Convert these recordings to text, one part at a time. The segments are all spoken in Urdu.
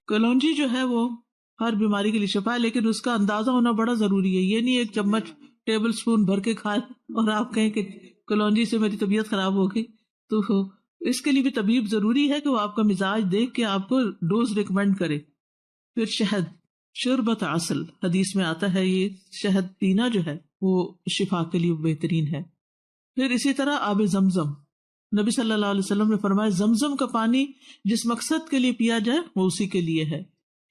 کلونجی جو ہے وہ ہر بیماری کے لیے شفا ہے، لیکن اس کا اندازہ ہونا بڑا ضروری ہے. یہ نہیں ایک چمچ ٹیبل سپون بھر کے کھائے اور آپ کہیں کہ کلونجی سے میری طبیعت خراب ہو گئی. تو اس کے لیے بھی طبیب ضروری ہے کہ وہ آپ کا مزاج دیکھ کے آپ کو ڈوز ریکمینڈ کرے. پھر شہد، شربت عسل، حدیث میں آتا ہے یہ شہد پینا جو ہے وہ شفا کے لیے بہترین ہے. پھر اسی طرح آب زمزم، نبی صلی اللہ علیہ وسلم نے فرمایا زمزم کا پانی جس مقصد کے لیے پیا جائے وہ اسی کے لیے ہے.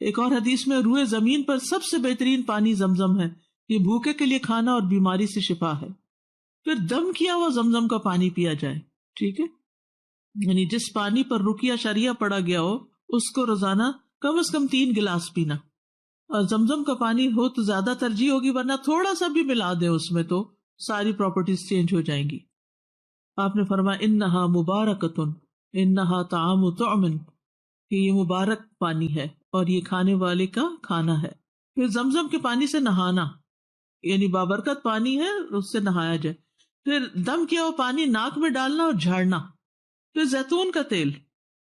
ایک اور حدیث میں روئے زمین پر سب سے بہترین پانی زمزم ہے، یہ بھوکے کے لیے کھانا اور بیماری سے شفا ہے. پھر دم کیا ہوا زمزم کا پانی پیا جائے، ٹھیک ہے، یعنی جس پانی پر رقیہ شریعہ پڑا گیا ہو اس کو روزانہ کم از کم 3 گلاس پینا. اور زمزم کا پانی ہو تو زیادہ ترجیح ہوگی، ورنہ تھوڑا سا بھی ملا دے اس میں تو ساری پراپرٹیز چینج ہو جائیں گی. آپ نے فرمایا انہا مبارکتن انہا طعام طعم، کہ یہ مبارک پانی ہے اور یہ کھانے والے کا کھانا ہے. پھر زمزم کے پانی سے نہانا، یعنی بابرکت پانی ہے، اس سے نہایا جائے. پھر دم کیا ہوا پانی ناک میں ڈالنا اور جھاڑنا. پھر زیتون کا تیل،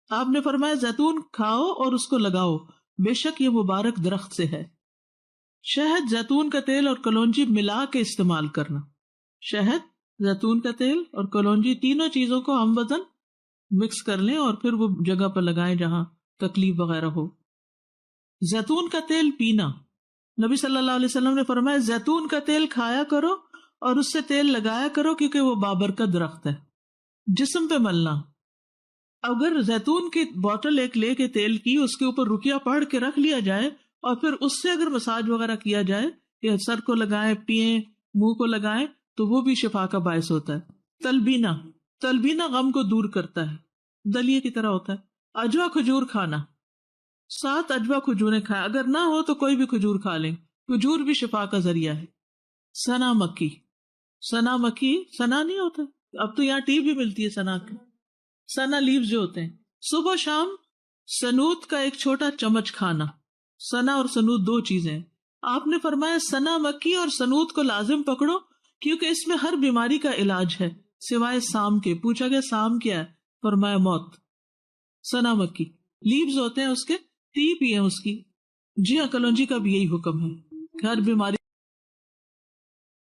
آپ نے فرمایا زیتون کھاؤ اور اس کو لگاؤ، بے شک یہ مبارک درخت سے ہے. شہد، زیتون کا تیل اور کلونجی ملا کے استعمال کرنا. شہد، زیتون کا تیل اور کلونجی تینوں چیزوں کو ہم وزن مکس کر لیں اور پھر وہ جگہ پر لگائیں جہاں تکلیف وغیرہ ہو. زیتون کا تیل پینا، نبی صلی اللہ علیہ وسلم نے فرمایا زیتون کا تیل کھایا کرو اور اس سے تیل لگایا کرو کیونکہ وہ بابرکت درخت ہے. جسم پہ ملنا، اگر زیتون کی بوٹل ایک لے کے تیل کی اس کے اوپر رقیہ پڑھ کے رکھ لیا جائے اور پھر اس سے اگر مساج وغیرہ کیا جائے کہ سر کو لگائیں، پیئیں، منہ کو لگائیں تو وہ بھی شفا کا باعث ہوتا ہے. تلبینہ، تلبینہ غم کو دور کرتا ہے، دلیے کی طرح ہوتا ہے. اجوا کھجور کھانا، 7 اجوا کھجوریں کھائیں، اگر نہ ہو تو کوئی بھی کھجور کھا لیں، کھجور بھی شفا کا ذریعہ ہے. سنا مکی، سنا مکی، سنا نہیں ہوتا، اب تو یہاں ٹی بھی ملتی ہے سنا کی، سنا لیوز جو ہوتے ہیں. صبح شام سنوت کا ایک چھوٹا چمچ کھانا. سنا اور سنوت 2 چیزیں ہیں. آپ نے فرمایا سنا مکی اور سنوت کو لازم پکڑو کیونکہ اس میں ہر بیماری کا علاج ہے سوائے سام کے. پوچھا گیا سام کیا ہے، فرمایا موت. سنا مکی لیوز ہوتے ہیں اس کے، ٹی بھی ہے اس کی. جی ہاں، کلونجی کا بھی یہی حکم ہے کہ ہر بیماری